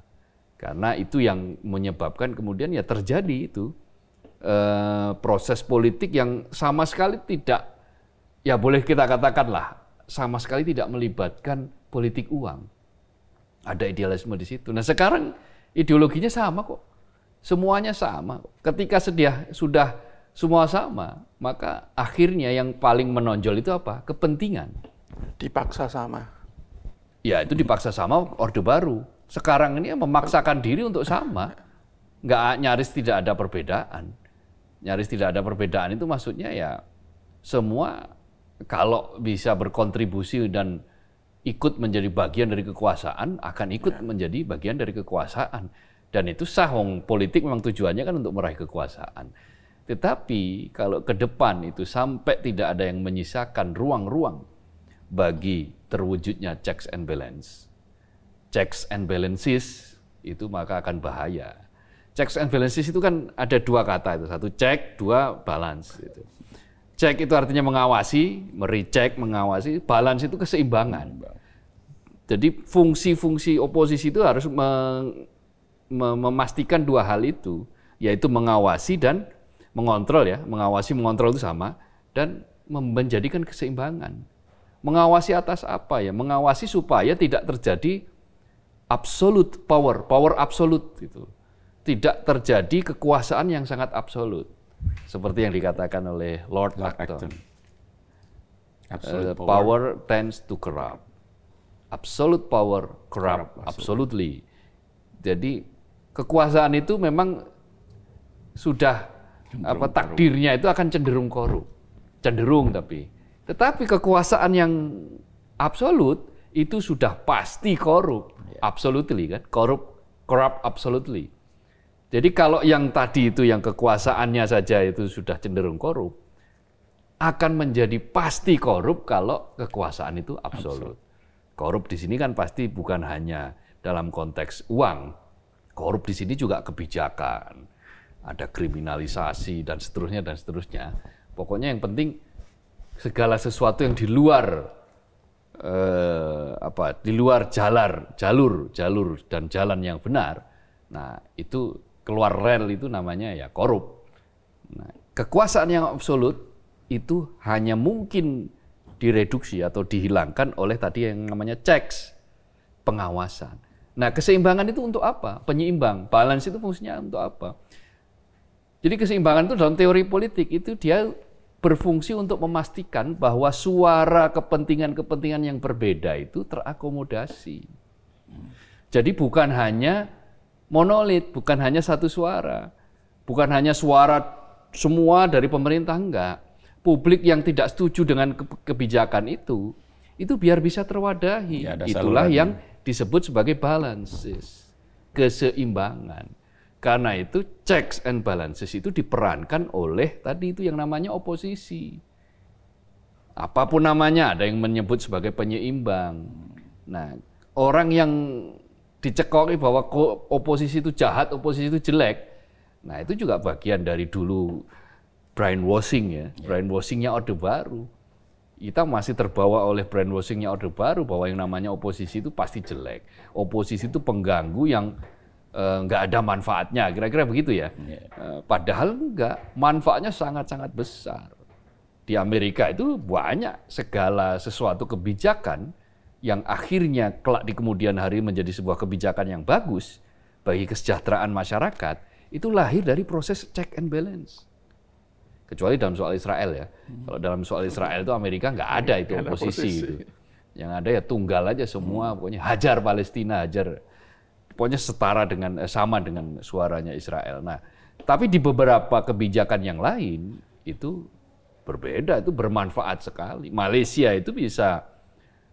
Karena itu yang menyebabkan kemudian ya terjadi itu proses politik yang sama sekali tidak, ya boleh kita katakanlah, sama sekali tidak melibatkan politik uang. Ada idealisme di situ. Nah sekarang ideologinya sama kok. Semuanya sama. Ketika sudah semua sama, maka akhirnya yang paling menonjol itu apa? Kepentingan. Dipaksa sama. Ya itu dipaksa sama Orde Baru. Sekarang ini memaksakan diri untuk sama. Nyaris tidak ada perbedaan. Nyaris tidak ada perbedaan itu maksudnya ya semua kalau bisa berkontribusi dan ikut menjadi bagian dari kekuasaan, akan ikut menjadi bagian dari kekuasaan. Dan itu sah, politik memang tujuannya kan untuk meraih kekuasaan. Tetapi kalau ke depan itu sampai tidak ada yang menyisakan ruang-ruang bagi terwujudnya checks and balances itu maka akan bahaya. Checks and balances itu kan ada dua kata itu, satu check, dua balance. Gitu. Check itu artinya mengawasi, merecheck, mengawasi, balance itu keseimbangan. Jadi fungsi-fungsi oposisi itu harus memastikan dua hal itu, yaitu mengawasi dan mengontrol ya, mengawasi, mengontrol itu sama, dan menjadikan keseimbangan. Mengawasi atas apa ya? Mengawasi supaya tidak terjadi absolute power absolute gitu. Tidak terjadi kekuasaan yang sangat absolut. Seperti yang dikatakan oleh Lord Acton. Power tends to corrupt. Absolute power corrupt absolutely. Jadi kekuasaan itu memang sudah takdirnya itu akan cenderung korup. Cenderung tapi. Tetapi kekuasaan yang absolut itu sudah pasti korup. Absolutely kan? Corrupt absolutely. Jadi kalau yang tadi itu yang kekuasaannya saja itu sudah cenderung korup, akan menjadi pasti korup kalau kekuasaan itu absolut. Korup di sini kan pasti bukan hanya dalam konteks uang. Korup di sini juga kebijakan, ada kriminalisasi dan seterusnya dan seterusnya. Pokoknya yang penting segala sesuatu yang di luar di luar jalur dan jalan yang benar. Nah, itu keluar rel itu namanya ya korup. Nah, kekuasaan yang absolut itu hanya mungkin direduksi atau dihilangkan oleh tadi yang namanya checks, pengawasan. Nah, keseimbangan itu untuk apa? Penyeimbang, balance itu fungsinya untuk apa? Jadi keseimbangan itu dalam teori politik itu dia berfungsi untuk memastikan bahwa suara kepentingan-kepentingan yang berbeda itu terakomodasi. Jadi bukan hanya monolit, bukan hanya satu suara, bukan hanya suara semua dari pemerintah, enggak. Publik yang tidak setuju dengan kebijakan itu biar bisa terwadahi. Ya, itulah yang disebut sebagai balances, keseimbangan. Karena itu checks and balances itu diperankan oleh tadi itu yang namanya oposisi. Apapun namanya, ada yang menyebut sebagai penyeimbang. Nah, orang yang dicekoki bahwa oposisi itu jahat, oposisi itu jelek, nah itu juga bagian dari dulu brainwashing ya, brainwashingnya Orde Baru. Kita masih terbawa oleh brainwashingnya Orde Baru bahwa yang namanya oposisi itu pasti jelek. Oposisi itu pengganggu yang nggak ada manfaatnya, kira-kira begitu ya. Padahal enggak, manfaatnya sangat-sangat besar. Di Amerika itu banyak segala sesuatu kebijakan yang akhirnya kelak di kemudian hari menjadi sebuah kebijakan yang bagus bagi kesejahteraan masyarakat, itu lahir dari proses check and balance. Kecuali dalam soal Israel ya. Kalau dalam soal Israel itu Amerika nggak ada itu oposisi itu. Yang ada ya tunggal aja semua, pokoknya hajar Palestina, hajar. Pokoknya setara dengan sama dengan suaranya Israel. Nah, tapi di beberapa kebijakan yang lain itu berbeda, itu bermanfaat sekali. Malaysia itu bisa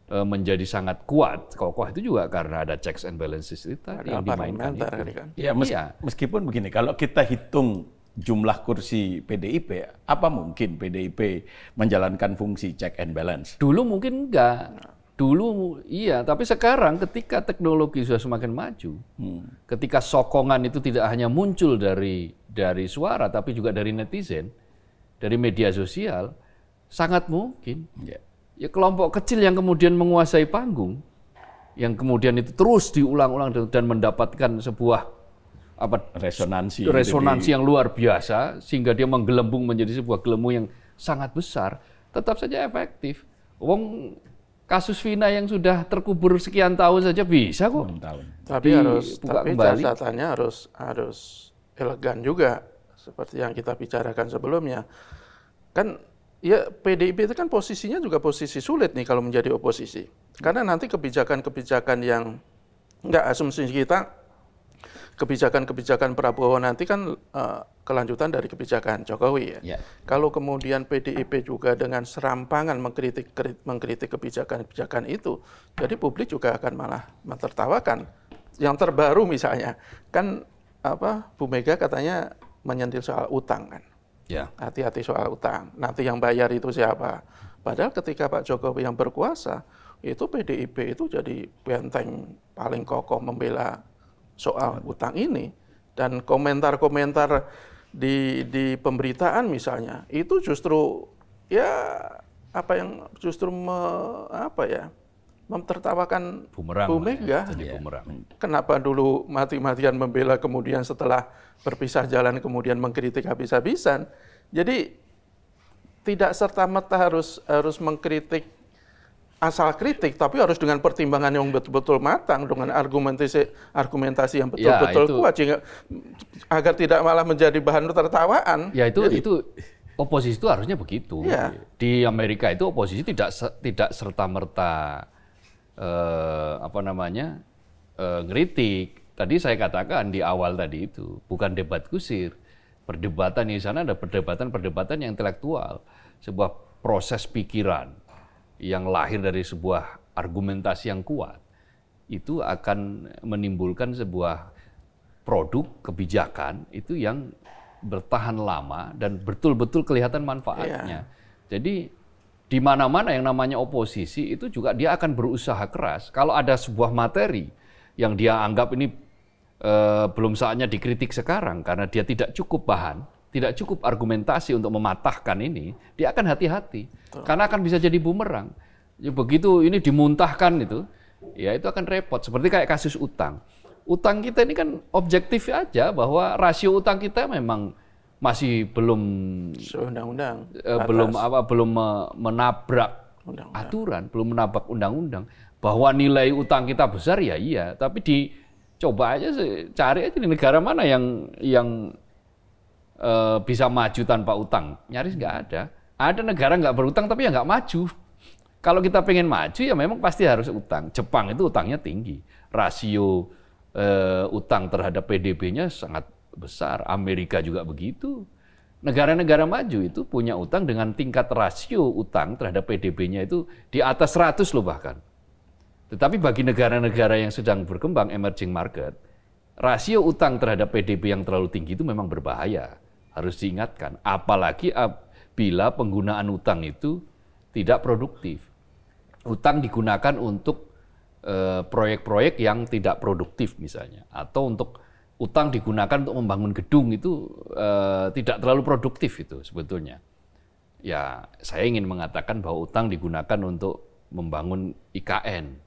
menjadi sangat kuat, kokoh itu juga karena ada checks and balances itu yang dimainkan itu. Kan? Ya, meskipun begini, kalau kita hitung jumlah kursi PDIP, apa mungkin PDIP menjalankan fungsi check and balance? Dulu mungkin enggak. Dulu iya, tapi sekarang ketika teknologi sudah semakin maju, ketika sokongan itu tidak hanya muncul dari suara, tapi juga dari netizen, dari media sosial, sangat mungkin. Ya kelompok kecil yang kemudian menguasai panggung, yang kemudian itu terus diulang-ulang dan mendapatkan sebuah resonansi yang luar biasa, sehingga dia menggelembung menjadi sebuah gelembung yang sangat besar, tetap saja efektif. Kasus Vina yang sudah terkubur sekian tahun saja bisa kok. Tapi catatannya harus elegan juga, seperti yang kita bicarakan sebelumnya. Kan ya PDIP itu kan posisinya juga posisi sulit nih kalau menjadi oposisi. Karena nanti kebijakan-kebijakan yang enggak, asumsi kita kebijakan-kebijakan Prabowo nanti kan kelanjutan dari kebijakan Jokowi ya. Kalau kemudian PDIP juga dengan serampangan mengkritik kebijakan-kebijakan itu, jadi publik juga akan malah mentertawakan. Yang terbaru misalnya kan Bu Mega katanya menyentil soal utang kan. Hati-hati soal utang. Nanti yang bayar itu siapa? Padahal ketika Pak Jokowi yang berkuasa, itu PDIP itu jadi benteng paling kokoh membela soal utang ini, dan komentar-komentar di pemberitaan misalnya itu justru memtertawakan Bu Mega. Kenapa dulu mati-matian membela, kemudian setelah berpisah jalan kemudian mengkritik habis-habisan. Jadi tidak serta-merta harus mengkritik asal kritik, tapi harus dengan pertimbangan yang betul-betul matang, dengan argumentasi yang betul-betul kuat, agar tidak malah menjadi bahan tertawaan. Ya itu oposisi itu harusnya begitu. Di Amerika itu oposisi tidak serta-merta ngeritik. Tadi saya katakan di awal tadi itu bukan debat kusir. Perdebatan di sana ada perdebatan yang intelektual, sebuah proses pikiran yang lahir dari sebuah argumentasi yang kuat, itu akan menimbulkan sebuah produk kebijakan itu yang bertahan lama dan betul-betul kelihatan manfaatnya. Jadi di mana-mana yang namanya oposisi itu juga dia akan berusaha keras. Kalau ada sebuah materi yang dia anggap ini belum saatnya dikritik sekarang karena dia tidak cukup bahan, tidak cukup argumentasi untuk mematahkan ini, dia akan hati-hati. Karena akan bisa jadi bumerang. Ya, begitu ini dimuntahkan itu, ya itu akan repot. Seperti kayak kasus utang. Utang kita ini kan objektif aja bahwa rasio utang kita memang masih belum undang-undang, belum menabrak aturan, belum menabrak undang-undang. Bahwa nilai utang kita besar ya iya, tapi dicoba aja cari aja di negara mana yang bisa maju tanpa utang. Nyaris nggak ada. Ada negara nggak berutang tapi ya nggak maju. Kalau kita pengen maju ya memang pasti harus utang. Jepang itu utangnya tinggi. Rasio utang terhadap PDB-nya sangat besar. Amerika juga begitu. Negara-negara maju itu punya utang dengan tingkat rasio utang terhadap PDB-nya itu di atas 100 loh bahkan. Tetapi bagi negara-negara yang sedang berkembang, emerging market, rasio utang terhadap PDB yang terlalu tinggi itu memang berbahaya. Harus diingatkan. Apalagi bila penggunaan utang itu tidak produktif. Utang digunakan untuk proyek-proyek yang tidak produktif misalnya. Atau untuk utang digunakan untuk membangun gedung itu tidak terlalu produktif itu sebetulnya. Ya, saya ingin mengatakan bahwa utang digunakan untuk membangun IKN.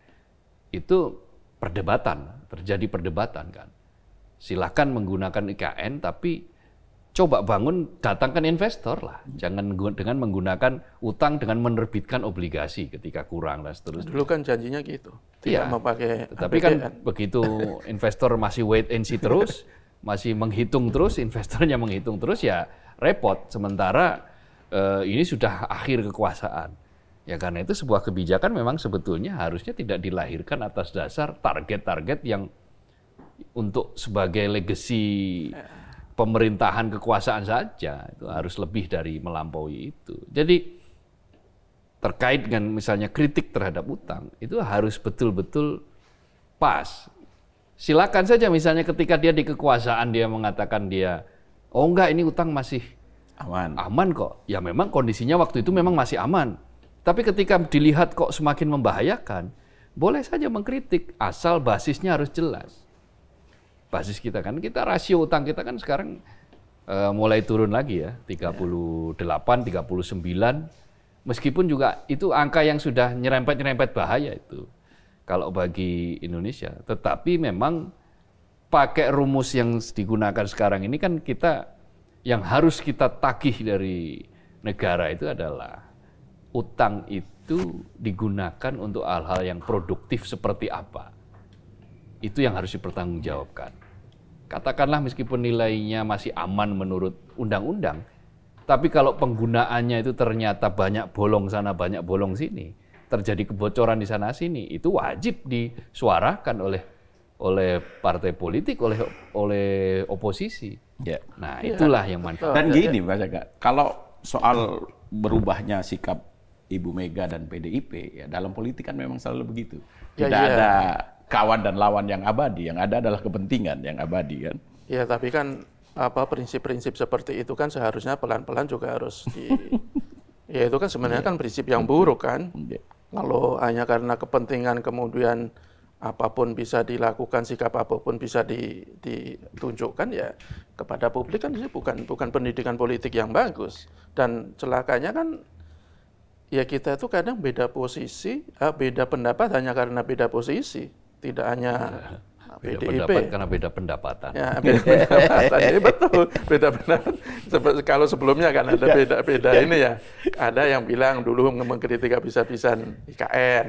Itu perdebatan, terjadi perdebatan kan. Silakan menggunakan IKN, tapi coba bangun, datangkan investor lah. Jangan dengan menggunakan utang dengan menerbitkan obligasi ketika kurang dan seterusnya. Dulu kan janjinya gitu, tidak memakai tapi APBN. kan begitu investor masih wait and see terus, masih menghitung terus, investornya menghitung terus ya repot. Sementara ini sudah akhir kekuasaan. Ya karena itu sebuah kebijakan memang sebetulnya harusnya tidak dilahirkan atas dasar target-target yang untuk sebagai legacy pemerintahan kekuasaan saja. Itu harus lebih dari melampaui itu. Jadi terkait dengan misalnya kritik terhadap utang, itu harus betul-betul pas. Silakan saja misalnya ketika dia di kekuasaan dia mengatakan dia, oh enggak ini utang masih aman kok. Ya memang kondisinya waktu itu memang masih aman. Tapi ketika dilihat kok semakin membahayakan, boleh saja mengkritik, asal basisnya harus jelas. Basis kita kan, rasio utang kita kan sekarang mulai turun lagi ya, 38, 39, meskipun juga itu angka yang sudah nyerempet-nyerempet bahaya itu, kalau bagi Indonesia. Tetapi memang pakai rumus yang digunakan sekarang ini kan kita, yang harus kita tagih dari negara itu adalah, utang itu digunakan untuk hal-hal yang produktif seperti apa. Itu yang harus dipertanggungjawabkan. Katakanlah meskipun nilainya masih aman menurut undang-undang, tapi kalau penggunaannya itu ternyata banyak bolong sana, banyak bolong sini, terjadi kebocoran di sana sini, itu wajib disuarakan oleh partai politik, oleh oposisi. Ya. Nah, itulah yang manfaat. Dan gini Mas Eka, kalau soal berubahnya sikap Ibu Mega dan PDIP, ya dalam politik kan memang selalu begitu. Tidak ada kawan dan lawan yang abadi, yang ada adalah kepentingan yang abadi kan. Ya, tapi kan prinsip-prinsip seperti itu kan seharusnya pelan-pelan juga harus ya itu kan sebenarnya kan prinsip yang buruk kan. Kalau hanya karena kepentingan kemudian apapun bisa dilakukan, sikap apapun bisa ditunjukkan ya kepada publik kan ini bukan pendidikan politik yang bagus. Dan celakanya kan ya kita itu kadang beda posisi, beda pendapat hanya karena beda posisi, tidak hanya beda PDIP. pendapat karena beda pendapatan. Ya, beda pendapatan. Ini betul, beda pendapat. Kalau sebelumnya kan ada beda-beda ini ya. Ada yang bilang dulu mengkritik habis-habisan IKN.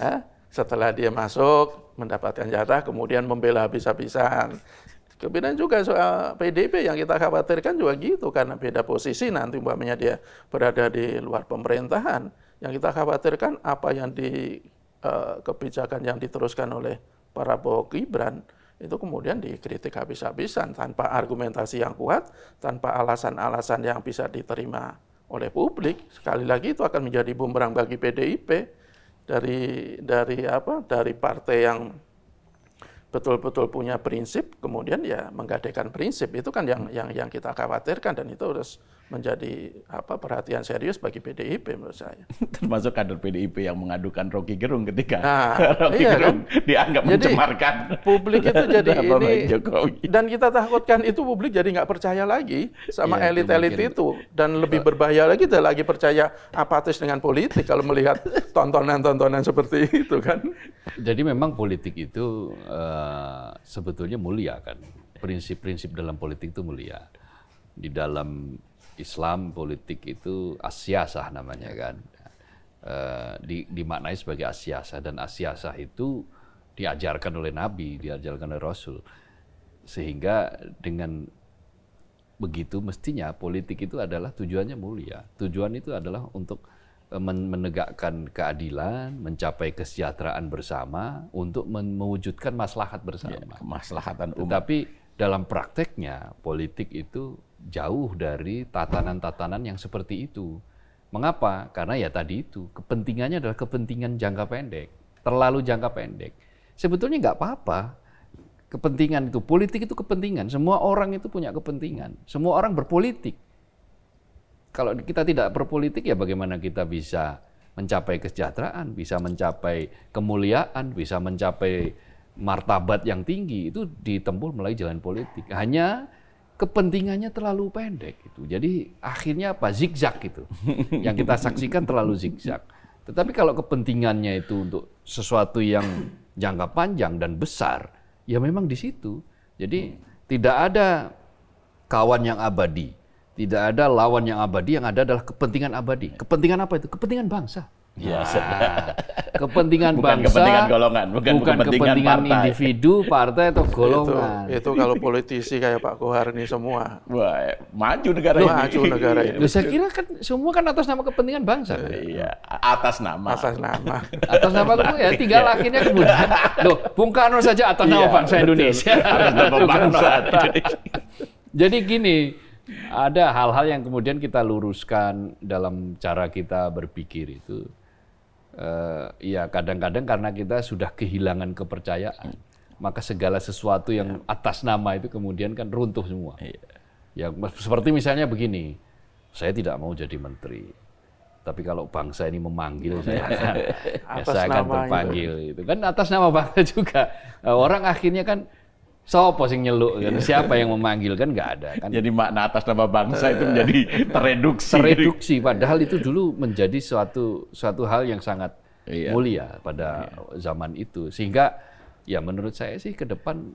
Ya, setelah dia masuk mendapatkan jatah, kemudian membela habis-habisan. Kemudian juga soal PDIP yang kita khawatirkan juga gitu, karena beda posisi nanti umpamanya dia berada di luar pemerintahan. Yang kita khawatirkan apa yang kebijakan yang diteruskan oleh Prabowo Gibran itu kemudian dikritik habis-habisan tanpa argumentasi yang kuat, tanpa alasan-alasan yang bisa diterima oleh publik. Sekali lagi itu akan menjadi bumerang bagi PDIP dari partai yang betul-betul punya prinsip, kemudian ya menggadaikan prinsip, itu kan yang kita khawatirkan, dan itu harus menjadi perhatian serius bagi PDIP menurut saya. Termasuk kader PDIP yang mengadukan Rocky Gerung ketika Rocky iya Gerung kan? dianggap mencemarkan publik itu jadi ini, Jokowi. Dan kita takutkan itu publik jadi nggak percaya lagi sama Ya, elit-elit itu, dan lebih berbahaya lagi dia lagi percaya apatis dengan politik kalau melihat tontonan-tontonan seperti itu kan. Jadi memang politik itu sebetulnya mulia kan. Prinsip-prinsip dalam politik itu mulia. Di dalam Islam politik itu as-siyasah namanya kan. dimaknai sebagai asyasah, dan asyasah itu diajarkan oleh Nabi, diajarkan oleh Rasul, sehingga dengan begitu mestinya politik itu adalah tujuannya mulia. Tujuan itu adalah untuk menegakkan keadilan, mencapai kesejahteraan bersama, untuk mewujudkan maslahat bersama. Ya, kemaslahatan umat. Tetapi dalam prakteknya politik itu jauh dari tatanan-tatanan yang seperti itu. Mengapa? Karena ya tadi itu, kepentingannya adalah kepentingan jangka pendek, terlalu jangka pendek. Sebetulnya nggak apa-apa, kepentingan itu, politik itu kepentingan, semua orang itu punya kepentingan, semua orang berpolitik. Kalau kita tidak berpolitik, ya bagaimana kita bisa mencapai kesejahteraan, bisa mencapai kemuliaan, bisa mencapai martabat yang tinggi, itu ditempuh melalui jalan politik. Hanya kepentingannya terlalu pendek gitu. Jadi akhirnya apa? Zigzag gitu. Yang kita saksikan terlalu zigzag. Tetapi kalau kepentingannya itu untuk sesuatu yang jangka panjang dan besar, ya memang di situ. Jadi tidak ada kawan yang abadi, tidak ada lawan yang abadi, yang ada adalah kepentingan abadi. Kepentingan apa itu? Kepentingan bangsa. Ya, kepentingan bukan bangsa, kepentingan golongan, bukan kepentingan individu, partai atau golongan. Itu kalau politisi kayak Pak Kohar ini semua. Wah, maju negara ini. Maju negara ini. Loh, saya kira kan semua kan atas nama kepentingan bangsa. Kan? Iya, atas nama. Atas nama. Atas nama itu ya tinggal akhirnya kemudian. Loh, Bung Karno saja atas nama bangsa Indonesia. Atas nama bangsa Indonesia. Jadi gini, ada hal-hal yang kemudian kita luruskan dalam cara kita berpikir itu. Ya kadang-kadang karena kita sudah kehilangan kepercayaan, maka segala sesuatu yang atas nama itu kemudian kan runtuh semua. Ya seperti misalnya begini, saya tidak mau jadi menteri, tapi kalau bangsa ini memanggil saya akan terpanggil. Itu kan atas nama bangsa juga. Orang akhirnya kan sopo sing nyeluk kan? Siapa yang memanggil kan nggak ada kan. Jadi makna atas nama bangsa itu menjadi tereduksi, padahal itu dulu menjadi suatu hal yang sangat mulia pada zaman itu, sehingga ya menurut saya sih ke depan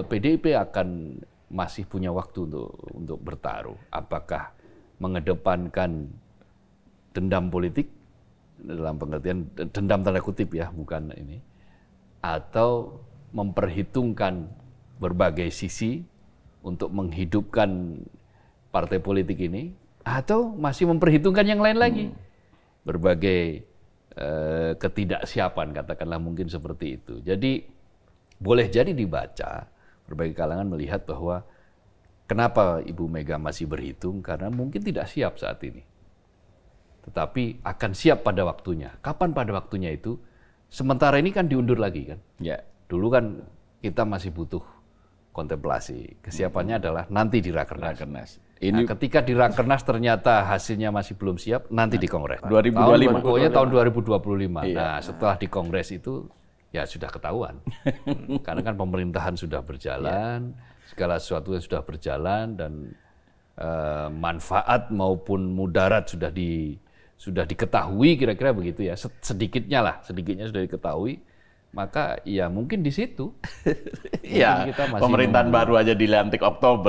PDIP akan masih punya waktu untuk bertaruh, apakah mengedepankan dendam politik dalam pengertian dendam tanda kutip ya, bukan ini, atau memperhitungkan berbagai sisi untuk menghidupkan partai politik ini, atau masih memperhitungkan yang lain lagi, berbagai ketidaksiapan, katakanlah mungkin seperti itu. Jadi boleh jadi dibaca, berbagai kalangan melihat bahwa kenapa Ibu Mega masih berhitung, karena mungkin tidak siap saat ini. Tetapi akan siap pada waktunya. Kapan pada waktunya itu? Sementara ini kan diundur lagi kan? Ya. Dulu kan kita masih butuh kontemplasi. Kesiapannya adalah nanti di Rakernas. Nah, ketika di Rakernas ternyata hasilnya masih belum siap, nanti di Kongres. 2025. Pokoknya tahun 2025. Iya. Nah, setelah di Kongres itu ya sudah ketahuan. Karena kan pemerintahan sudah berjalan, segala sesuatu sudah berjalan, dan manfaat maupun mudarat sudah diketahui, kira-kira begitu ya. Sedikitnya sudah diketahui. Maka ya mungkin di situ. Iya, pemerintahan baru aja dilantik Oktober.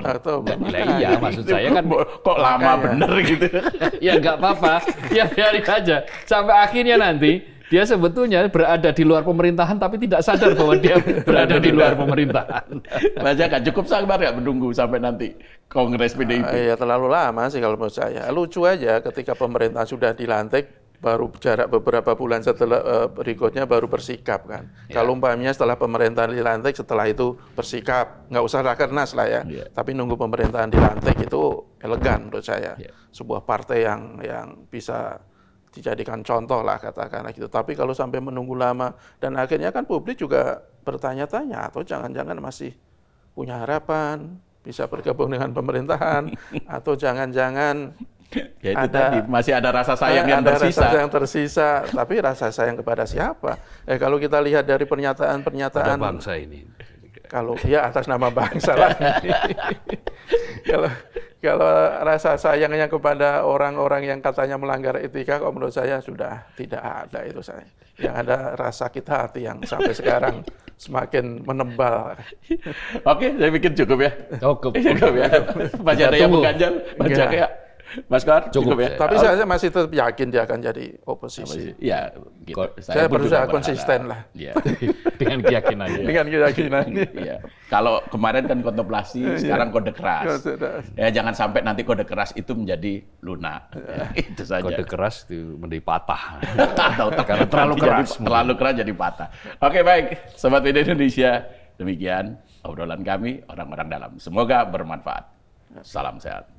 Iya, maksud saya kan kok lama bener gitu. Ya nggak apa-apa, ya biarin aja. Sampai akhirnya nanti dia sebetulnya berada di luar pemerintahan tapi tidak sadar bahwa dia berada di luar pemerintahan. Baca nggak cukup sabar ya menunggu sampai nanti Kongres PDIP. Ya terlalu lama sih kalau menurut saya. Lucu aja ketika pemerintahan sudah dilantik, baru jarak beberapa bulan setelah berikutnya baru bersikap kan. Ya. Kalau umpamanya setelah pemerintahan dilantik, setelah itu bersikap, nggak usah Rakernas lah ya. Tapi nunggu pemerintahan dilantik itu elegan menurut saya. Sebuah partai yang bisa dijadikan contoh lah katakanlah gitu. Tapi kalau sampai menunggu lama, dan akhirnya kan publik juga bertanya-tanya, atau jangan-jangan masih punya harapan bisa bergabung dengan pemerintahan, atau jangan-jangan ya itu tadi masih ada rasa sayang yang tersisa. Rasa sayang tersisa, tapi rasa sayang kepada siapa? Kalau kita lihat dari pernyataan-pernyataan pada bangsa ini. Kalau ya atas nama bangsa lah. Kalau rasa sayangnya kepada orang-orang yang katanya melanggar etika, kok menurut saya sudah tidak ada itu saya. Yang ada rasa sakit hati yang sampai sekarang semakin menebal. Oke, saya pikir cukup ya. Cukup ya. Baca ada yang mengganjal, baca kayak. Mas Kor, Cukup ya? Tapi saya masih tetap yakin dia akan jadi oposisi. Ya, gitu. Saya pun juga berusaha konsisten lah. Ya. Dengan keyakinannya. Dengan keyakinan. Iya. Kalau kemarin kan kontemplasi, sekarang kode keras. Ya jangan sampai nanti kode keras itu menjadi lunak. Ya, itu saja. Kode keras itu menjadi patah. Karena terlalu keras jadi patah. Oke, baik, Sobat Media Indonesia, demikian obrolan kami orang-orang dalam. Semoga bermanfaat. Salam sehat.